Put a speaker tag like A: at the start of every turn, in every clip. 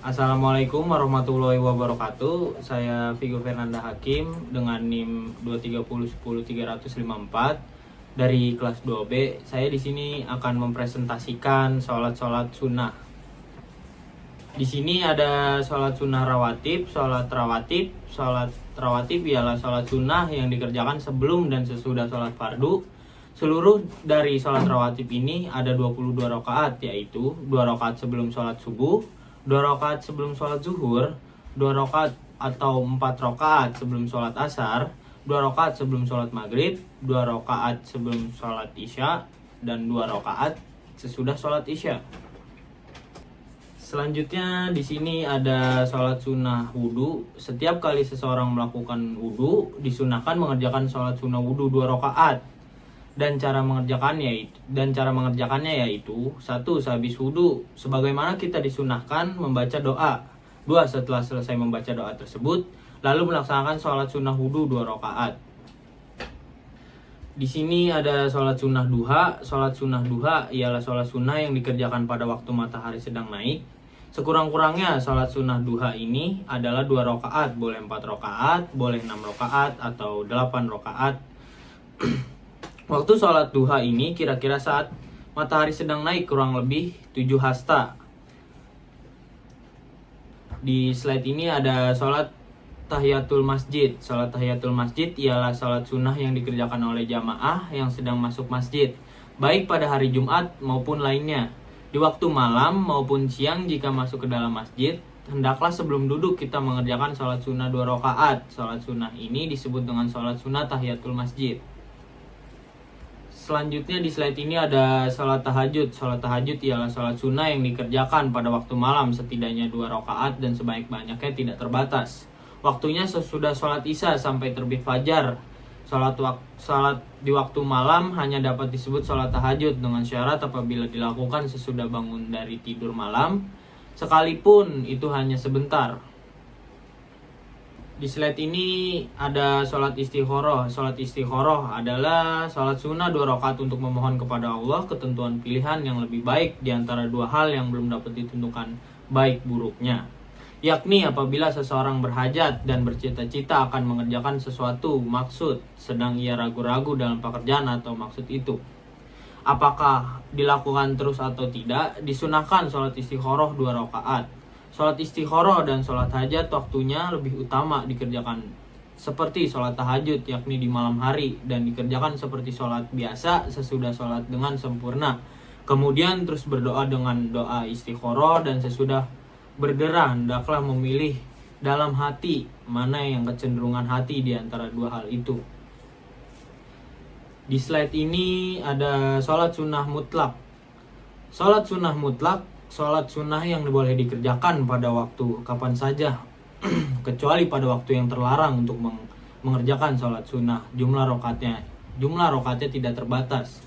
A: Assalamualaikum warahmatullahi wabarakatuh. Saya Vigo Fernanda Hakim dengan NIM 230100354 dari kelas 2B. Saya di sini akan mempresentasikan sholat sunnah. Di sini ada sholat sunnah rawatib. Sholat rawatib ialah sholat sunnah yang dikerjakan sebelum dan sesudah sholat fardu. Seluruh dari sholat rawatib ini ada 22 rakaat, yaitu 2 rakaat sebelum sholat subuh, 2 rakaat sebelum sholat zuhur, 2 rakaat atau 4 rakaat sebelum sholat asar, 2 rakaat sebelum sholat maghrib, 2 rakaat sebelum sholat isya, dan 2 rakaat sesudah sholat isya. Selanjutnya di sini ada sholat sunnah wudhu. Setiap kali seseorang melakukan wudhu, disunahkan mengerjakan sholat sunnah wudhu 2 rakaat. Dan cara mengerjakannya yaitu 1. Sehabis wudhu, sebagaimana kita disunahkan membaca doa. 2. Setelah selesai membaca doa tersebut, lalu melaksanakan sholat sunnah wudhu 2 rakaat. Di sini ada sholat sunnah duha. Sholat sunnah duha ialah sholat sunnah yang dikerjakan pada waktu matahari sedang naik. Sekurang-kurangnya sholat sunnah duha ini adalah 2 rakaat, boleh 4 rakaat, boleh 6 rakaat, atau 8 rakaat. Waktu sholat duha ini kira-kira saat matahari sedang naik, kurang lebih 7 hasta. Di slide ini ada sholat tahiyatul masjid. Sholat tahiyatul masjid ialah sholat sunnah yang dikerjakan oleh jamaah yang sedang masuk masjid, baik pada hari Jumat maupun lainnya. Di waktu malam maupun siang jika masuk ke dalam masjid, hendaklah sebelum duduk kita mengerjakan sholat sunnah 2 rakaat. Sholat sunnah ini disebut dengan sholat sunnah tahiyatul masjid. Selanjutnya di slide ini ada sholat tahajud. Sholat tahajud ialah sholat sunnah yang dikerjakan pada waktu malam, setidaknya 2 rakaat dan sebanyak-banyaknya, tidak terbatas. Waktunya sesudah sholat isya sampai terbit fajar. Sholat di waktu malam hanya dapat disebut sholat tahajud dengan syarat apabila dilakukan sesudah bangun dari tidur malam, sekalipun itu hanya sebentar. Di slide ini ada sholat istikharah. Sholat istikharah adalah sholat sunnah 2 rakaat untuk memohon kepada Allah ketentuan pilihan yang lebih baik di antara 2 hal yang belum dapat ditentukan baik buruknya, yakni apabila seseorang berhajat dan bercita-cita akan mengerjakan sesuatu maksud, sedang ia ragu-ragu dalam pekerjaan atau maksud itu, apakah dilakukan terus atau tidak, disunahkan sholat istikharah 2 rakaat. Sholat istikharah dan sholat hajat waktunya lebih utama dikerjakan seperti sholat tahajud, yakni di malam hari, dan dikerjakan seperti sholat biasa sesudah sholat dengan sempurna. Kemudian terus berdoa dengan doa istikharah, dan sesudah berderah hendaklah memilih dalam hati mana yang kecenderungan hati di antara 2 hal itu. Di slide ini ada sholat sunnah mutlak. Sholat sunnah mutlak, sholat sunnah yang boleh dikerjakan pada waktu kapan saja kecuali pada waktu yang terlarang untuk mengerjakan sholat sunnah. Jumlah rakaatnya tidak terbatas.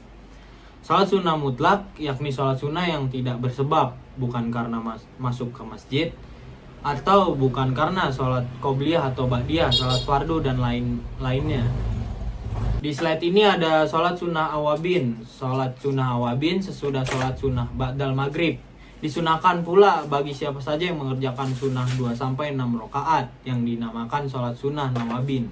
A: Sholat sunnah mutlak yakni sholat sunnah yang tidak bersebab, bukan karena masuk ke masjid, atau bukan karena sholat qobliyah atau ba'diyah, sholat fardu dan lainnya. Di slide ini ada sholat sunnah awabin. Sholat sunnah awabin sesudah sholat sunnah ba'dal maghrib. Disunahkan pula bagi siapa saja yang mengerjakan sunnah 2-6 rakaat yang dinamakan sholat sunnah nawabin.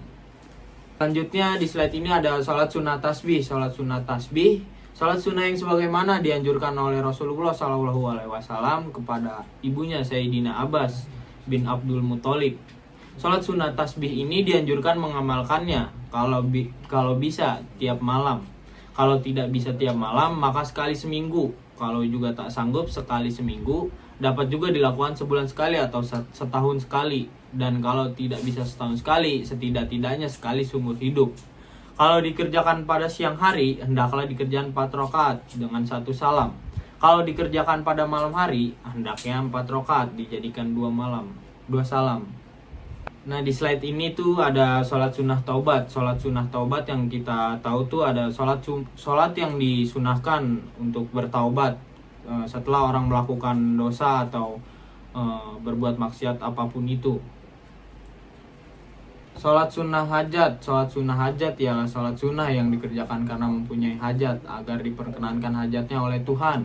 A: Selanjutnya di slide ini ada sholat sunnah tasbih. Sholat sunnah tasbih, sholat sunnah yang sebagaimana dianjurkan oleh Rasulullah SAW kepada ibunya Sayyidina Abbas bin Abdul Muthalib. Sholat sunnah tasbih ini dianjurkan mengamalkannya kalau bisa tiap malam. Kalau tidak bisa tiap malam, maka sekali seminggu. Kalau juga tak sanggup, sekali seminggu. Dapat juga dilakukan sebulan sekali atau setahun sekali. Dan kalau tidak bisa setahun sekali, setidak-tidaknya sekali seumur hidup. Kalau dikerjakan pada siang hari, hendaklah dikerjakan 4 rakaat dengan 1 salam. Kalau dikerjakan pada malam hari, hendaknya 4 rakaat dijadikan 2 salam. Nah, di slide ini tuh ada sholat sunnah taubat. Sholat sunnah taubat yang kita tahu tuh ada sholat yang disunahkan untuk bertaubat setelah orang melakukan dosa atau berbuat maksiat apapun itu. Sholat sunnah hajat. Sholat sunnah hajat ialah sholat sunnah yang dikerjakan karena mempunyai hajat agar diperkenankan hajatnya oleh Tuhan.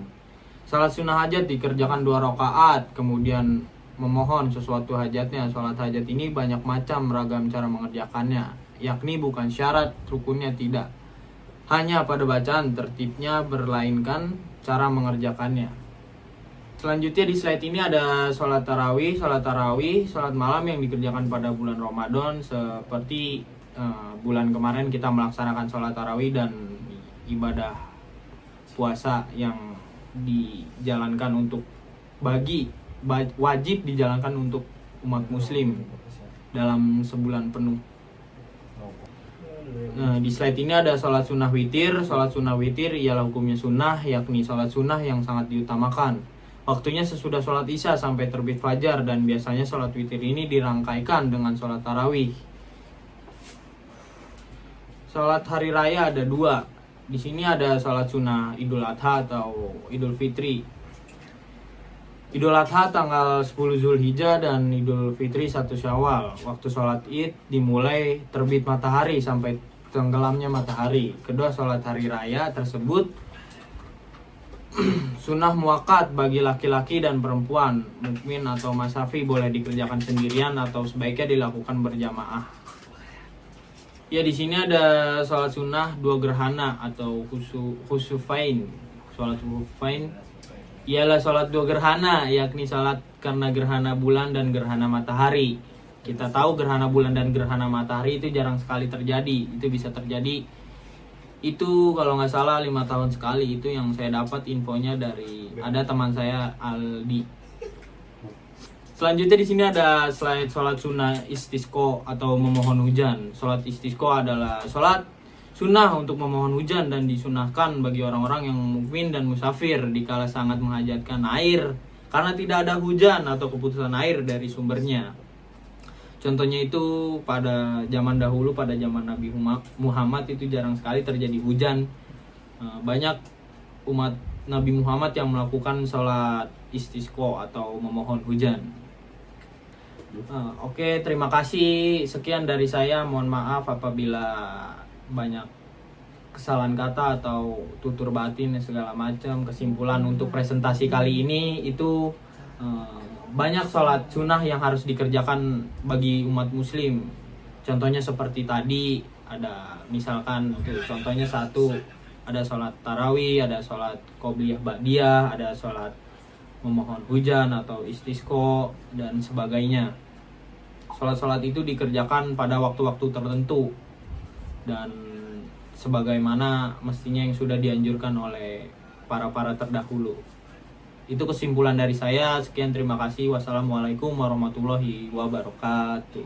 A: Sholat sunnah hajat dikerjakan 2 rakaat, kemudian memohon sesuatu hajatnya. Sholat hajat ini banyak macam ragam cara mengerjakannya, yakni bukan syarat rukunnya tidak, hanya pada bacaan tertibnya berlainkan cara mengerjakannya. Selanjutnya di slide ini ada sholat tarawih. Sholat malam yang dikerjakan pada bulan Ramadan, seperti bulan kemarin kita melaksanakan sholat tarawih dan ibadah puasa yang dijalankan untuk wajib dijalankan untuk umat muslim dalam sebulan penuh. Nah, di slide ini ada sholat sunnah witir. Sholat sunnah witir ialah hukumnya sunnah, yakni sholat sunnah yang sangat diutamakan. Waktunya sesudah sholat isya sampai terbit fajar, dan biasanya sholat witir ini dirangkaikan dengan sholat tarawih. Sholat hari raya ada 2. Di sini ada sholat sunnah Idul Adha atau Idul Fitri. Idul Adha tanggal 10 Zulhijjah dan Idul Fitri 1 Syawal. Waktu sholat Id dimulai terbit matahari sampai tenggelamnya matahari. Kedua sholat hari raya tersebut sunnah muakkad bagi laki-laki dan perempuan, mukmin atau masafi, boleh dikerjakan sendirian atau sebaiknya dilakukan berjamaah. Ya, di sini ada sholat sunnah 2 gerhana atau khusufain. Sholat khusufain ialah sholat 2 gerhana, yakni sholat karena gerhana bulan dan gerhana matahari. Kita tahu gerhana bulan dan gerhana matahari itu jarang sekali terjadi. Itu bisa terjadi, itu kalau nggak salah 5 tahun sekali. Itu yang saya dapat infonya dari ada teman saya, Aldi. Selanjutnya di sini ada slide sholat sunnah istisqo atau memohon hujan. Sholat istisqo adalah sholat sunnah untuk memohon hujan dan disunahkan bagi orang-orang yang mukmin dan musafir dikala sangat menghajatkan air karena tidak ada hujan atau keputusan air dari sumbernya. Contohnya itu pada zaman dahulu, pada zaman Nabi Muhammad itu jarang sekali terjadi hujan. Banyak umat Nabi Muhammad yang melakukan sholat istisqo atau memohon hujan. Oke, terima kasih. Sekian dari saya. Mohon maaf apabila banyak kesalahan kata atau tutur batin dan segala macam. Kesimpulan untuk presentasi kali ini itu banyak sholat sunnah yang harus dikerjakan bagi umat muslim. Contohnya seperti tadi ada, misalkan contohnya 1, ada sholat tarawih, ada sholat qobliyah ba'diyah, ada sholat memohon hujan atau istisqo dan sebagainya. Sholat-sholat itu dikerjakan pada waktu-waktu tertentu dan sebagaimana mestinya yang sudah dianjurkan oleh para terdahulu. Itu kesimpulan dari saya. Sekian, terima kasih. Wassalamualaikum warahmatullahi wabarakatuh.